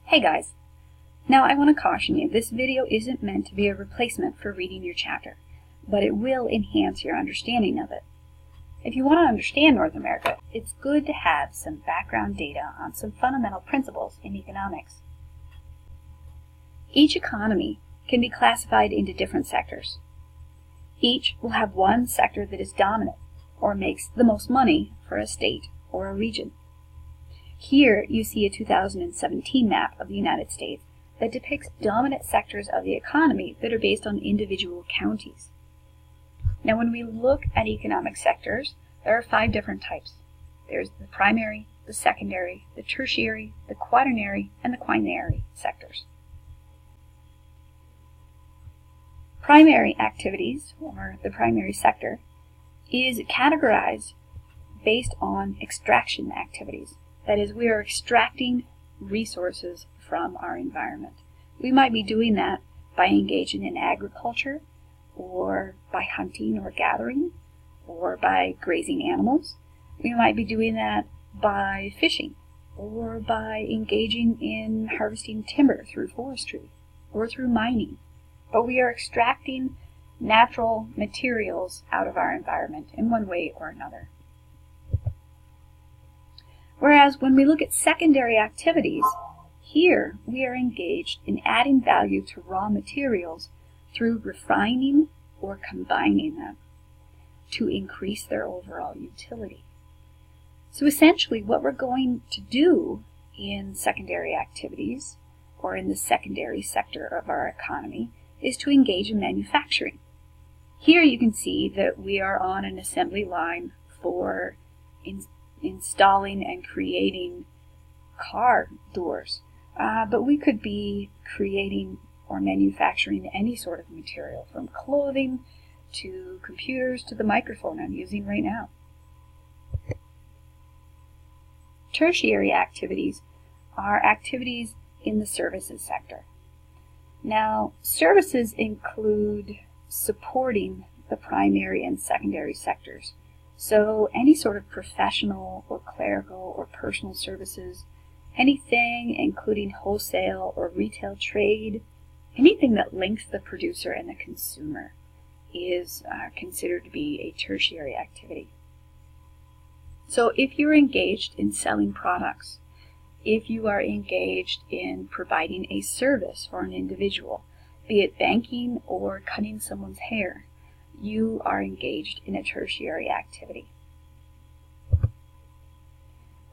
Hey guys! Now I want to caution you, this video isn't meant to be a replacement for reading your chapter, but it will enhance your understanding of it. If you want to understand North America, it's good to have some background data on some fundamental principles in economics. Each economy can be classified into different sectors. Each will have one sector that is dominant or makes the most money for a state or a region. Here you see a 2017 map of the United States that depicts dominant sectors of the economy that are based on individual counties. Now when we look at economic sectors, there are 5 different types. There's the primary, the secondary, the tertiary, the quaternary, and the quinary sectors. Primary activities, or the primary sector, is categorized based on extraction activities. That is, we are extracting resources from our environment. We might be doing that by engaging in agriculture, or by hunting or gathering, or by grazing animals. We might be doing that by fishing, or by engaging in harvesting timber through forestry, or through mining. But we are extracting natural materials out of our environment in one way or another. Whereas when we look at secondary activities, here we are engaged in adding value to raw materials through refining or combining them to increase their overall utility. So essentially what we're going to do in secondary activities, or in the secondary sector of our economy, is to engage in manufacturing. Here you can see that we are on an assembly line for installing and creating car doors, but we could be creating or manufacturing any sort of material, from clothing to computers to the microphone I'm using right now. Tertiary activities are activities in the services sector. Now, services include supporting the primary and secondary sectors. So any sort of professional or clerical or personal services, anything including wholesale or retail trade, anything that links the producer and the consumer is considered to be a tertiary activity. So if you're engaged in selling products, if you are engaged in providing a service for an individual, be it banking or cutting someone's hair, you are engaged in a tertiary activity.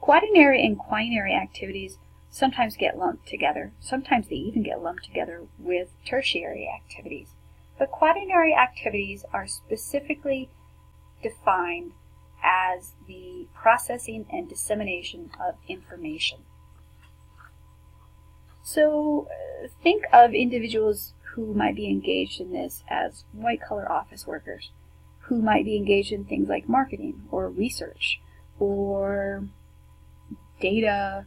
Quaternary and quinary activities sometimes get lumped together. Sometimes they even get lumped together with tertiary activities. But quaternary activities are specifically defined as the processing and dissemination of information. So think of individuals who might be engaged in this as white-collar office workers, who might be engaged in things like marketing or research or data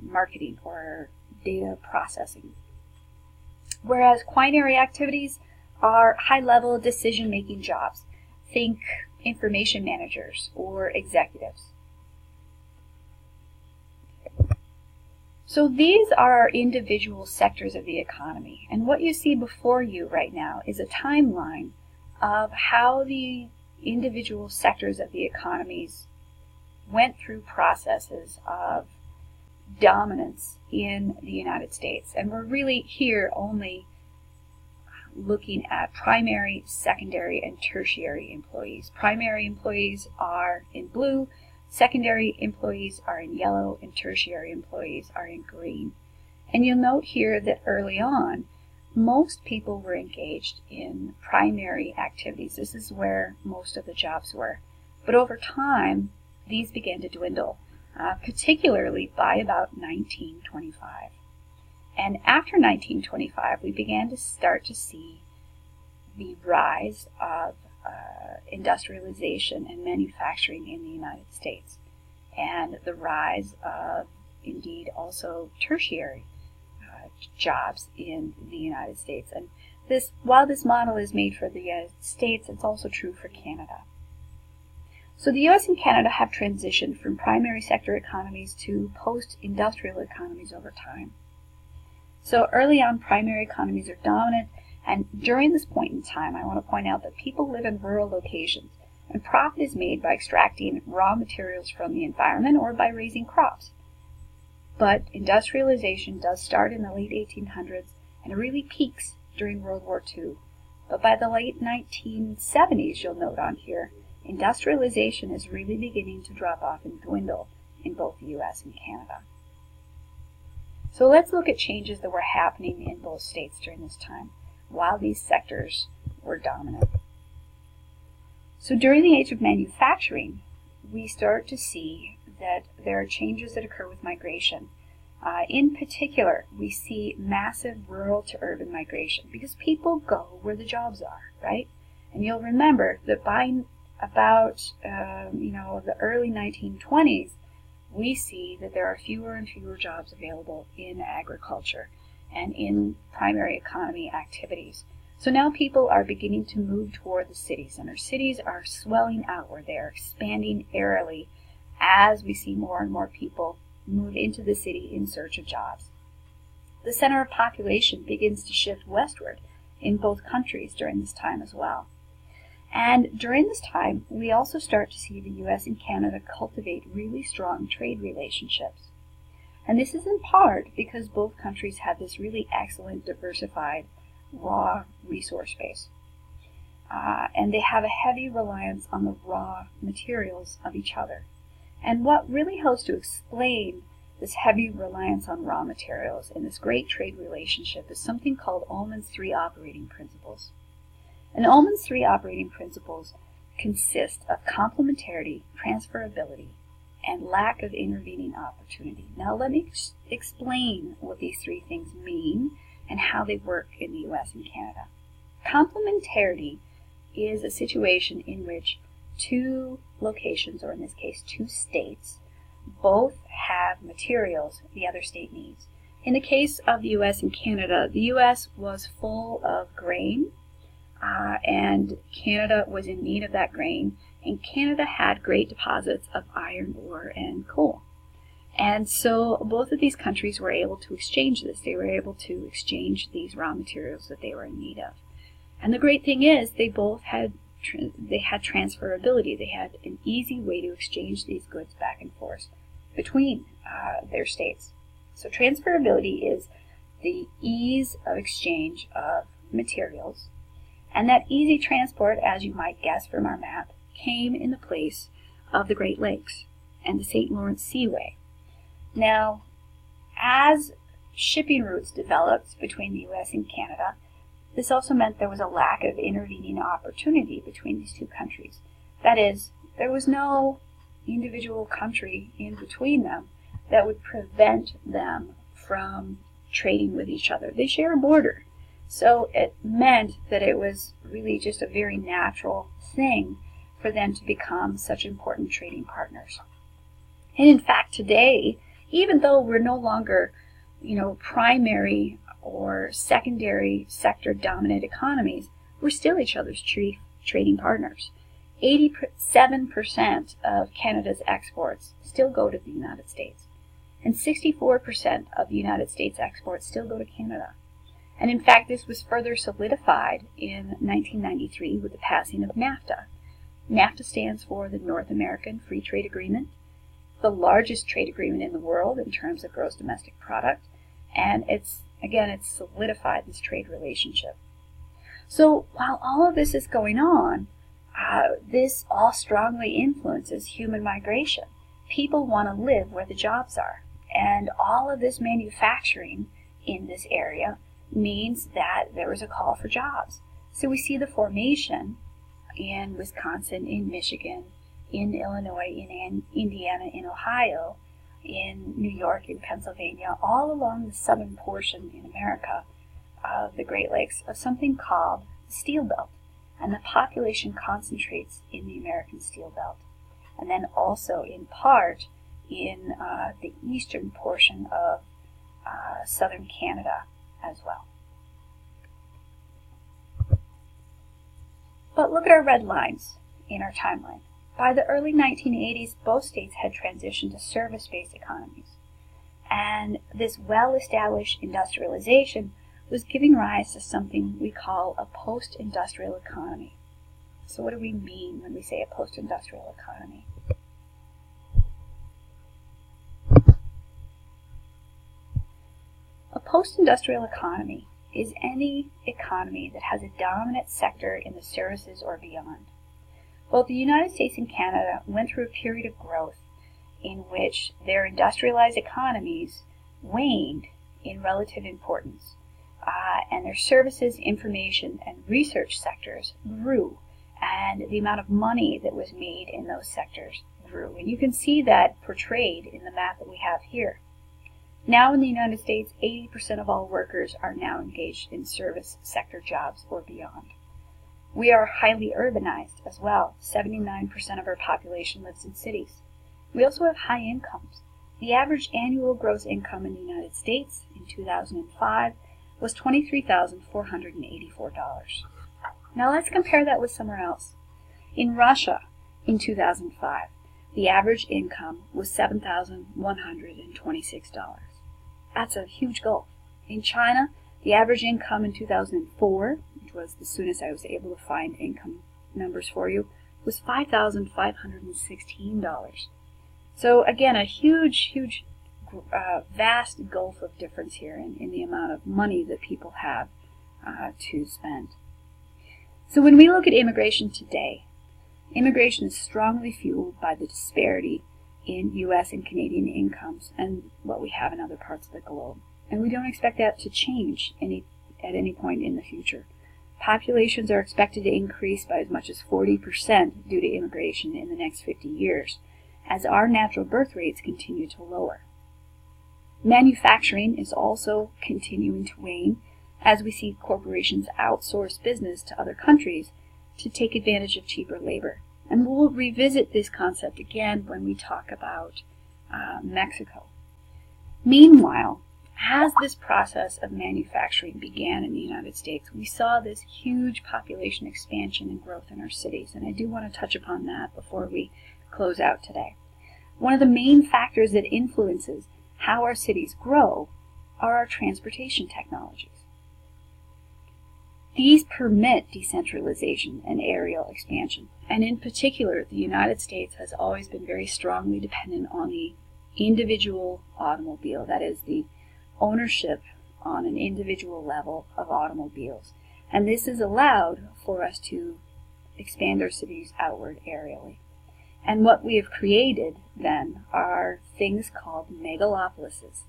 marketing or data processing. Whereas quinary activities are high-level decision-making jobs. Think information managers or executives. So these are individual sectors of the economy, and what you see before you right now is a timeline of how the individual sectors of the economies went through processes of dominance in the United States. And we're really here only looking at primary, secondary, and tertiary employees. Primary employees are in blue, secondary employees are in yellow, and tertiary employees are in green. And you'll note here that early on, most people were engaged in primary activities. This is where most of the jobs were. But over time, these began to dwindle, particularly by about 1925. And after 1925, we began to start to see the rise of industrialization and manufacturing in the United States, and the rise of, indeed, also tertiary jobs in the United States. And while this model is made for the United States, it's also true for Canada. So the US and Canada have transitioned from primary sector economies to post-industrial economies over time. So early on, primary economies are dominant, and during this point in time, I want to point out that people live in rural locations, and profit is made by extracting raw materials from the environment or by raising crops. But industrialization does start in the late 1800s, and it really peaks during World War II. But by the late 1970s, you'll note on here, industrialization is really beginning to drop off and dwindle in both the US and Canada. So let's look at changes that were happening in both states during this time, while these sectors were dominant. So during the age of manufacturing, we start to see that there are changes that occur with migration. In particular, we see massive rural to urban migration because people go where the jobs are, right? And you'll remember that by about the early 1920s, we see that there are fewer and fewer jobs available in agriculture and in primary economy activities. So now people are beginning to move toward the cities, and our cities are swelling outward. They are expanding airily as we see more and more people move into the city in search of jobs. The center of population begins to shift westward in both countries during this time as well. And during this time, we also start to see the US and Canada cultivate really strong trade relationships. And this is in part because both countries have this really excellent diversified raw resource base. And they have a heavy reliance on the raw materials of each other. And what really helps to explain this heavy reliance on raw materials in this great trade relationship is something called Ullmann's three operating principles. And Ullmann's three operating principles consist of complementarity, transferability, and lack of intervening opportunity. Now let me explain what these three things mean and how they work in the US and Canada. Complementarity is a situation in which two locations, or in this case two states, both have materials the other state needs. In the case of the US and Canada, the US was full of grain, and Canada was in need of that grain, and Canada had great deposits of iron ore and coal. And so both of these countries were able to exchange this. They were able to exchange these raw materials that they were in need of. And the great thing is they both had transferability. They had an easy way to exchange these goods back and forth between their states. So transferability is the ease of exchange of materials. And that easy transport, as you might guess from our map, came in the place of the Great Lakes and the St. Lawrence Seaway. Now, as shipping routes developed between the US and Canada, this also meant there was a lack of intervening opportunity between these two countries. That is, there was no individual country in between them that would prevent them from trading with each other. They share a border. So it meant that it was really just a very natural thing for them to become such important trading partners. And in fact, today, even though we're no longer, primary or secondary sector dominant economies, we're still each other's chief trading partners. 87% of Canada's exports still go to the United States, and 64% of the United States exports still go to Canada. And in fact, this was further solidified in 1993 with the passing of NAFTA. NAFTA stands for the North American Free Trade Agreement, the largest trade agreement in the world in terms of gross domestic product, and it's solidified this trade relationship. So while all of this is going on, this all strongly influences human migration. People want to live where the jobs are, and all of this manufacturing in this area means that there was a call for jobs. So we see the formation in Wisconsin, in Michigan, in Illinois, in Indiana, in Ohio, in New York, in Pennsylvania, all along the southern portion in America of the Great Lakes, of something called the Steel Belt. And the population concentrates in the American Steel Belt. And then also in part in the eastern portion of southern Canada as well. But look at our red lines in our timeline. By the early 1980s, both states had transitioned to service-based economies. And this well-established industrialization was giving rise to something we call a post-industrial economy. So what do we mean when we say a post-industrial economy? A post-industrial economy is any economy that has a dominant sector in the services or beyond. Both the United States and Canada went through a period of growth in which their industrialized economies waned in relative importance, and their services, information, and research sectors grew, and the amount of money that was made in those sectors grew. And you can see that portrayed in the map that we have here. Now in the United States, 80% of all workers are now engaged in service sector jobs or beyond. We are highly urbanized as well. 79% of our population lives in cities. We also have high incomes. The average annual gross income in the United States in 2005 was $23,484. Now let's compare that with somewhere else. In Russia in 2005, the average income was $7,126. That's a huge gulf. In China, the average income in 2004, which was the soonest I was able to find income numbers for you, was $5,516. So again, a huge, vast gulf of difference here in the amount of money that people have to spend. So when we look at immigration today, immigration is strongly fueled by the disparity in U.S. and Canadian incomes and what we have in other parts of the globe. And we don't expect that to change at any point in the future. Populations are expected to increase by as much as 40% due to immigration in the next 50 years, as our natural birth rates continue to lower. Manufacturing is also continuing to wane as we see corporations outsource business to other countries to take advantage of cheaper labor. And we'll revisit this concept again when we talk about Mexico. Meanwhile, as this process of manufacturing began in the United States, we saw this huge population expansion and growth in our cities, and I do want to touch upon that before we close out today. One of the main factors that influences how our cities grow are our transportation technologies. These permit decentralization and aerial expansion, and in particular, the United States has always been very strongly dependent on the individual automobile, that is, the ownership on an individual level of automobiles. And this has allowed for us to expand our cities outward aerially. And what we have created then are things called megalopolises.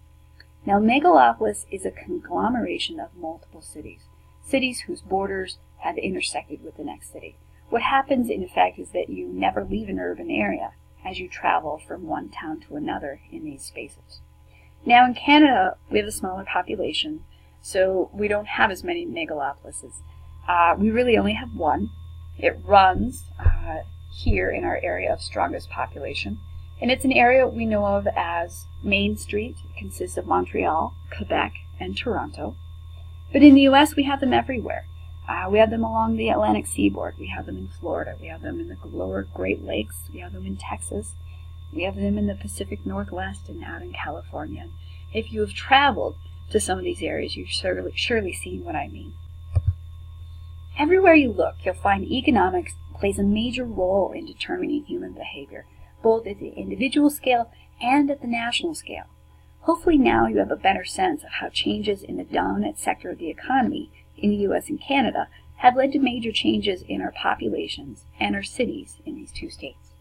Now, megalopolis is a conglomeration of multiple cities, cities whose borders have intersected with the next city. What happens in effect is that you never leave an urban area as you travel from one town to another in these spaces. Now in Canada, we have a smaller population, so we don't have as many megalopolises. We really only have one. It runs here in our area of strongest population, and it's an area we know of as Main Street. It consists of Montreal, Quebec, and Toronto. But in the U.S., we have them everywhere. We have them along the Atlantic seaboard. We have them in Florida. We have them in the lower Great Lakes. We have them in Texas. We have them in the Pacific Northwest and out in California. If you have traveled to some of these areas, you've surely seen what I mean. Everywhere you look, you'll find economics plays a major role in determining human behavior, both at the individual scale and at the national scale. Hopefully now you have a better sense of how changes in the dominant sector of the economy in the U.S. and Canada have led to major changes in our populations and our cities in these two states.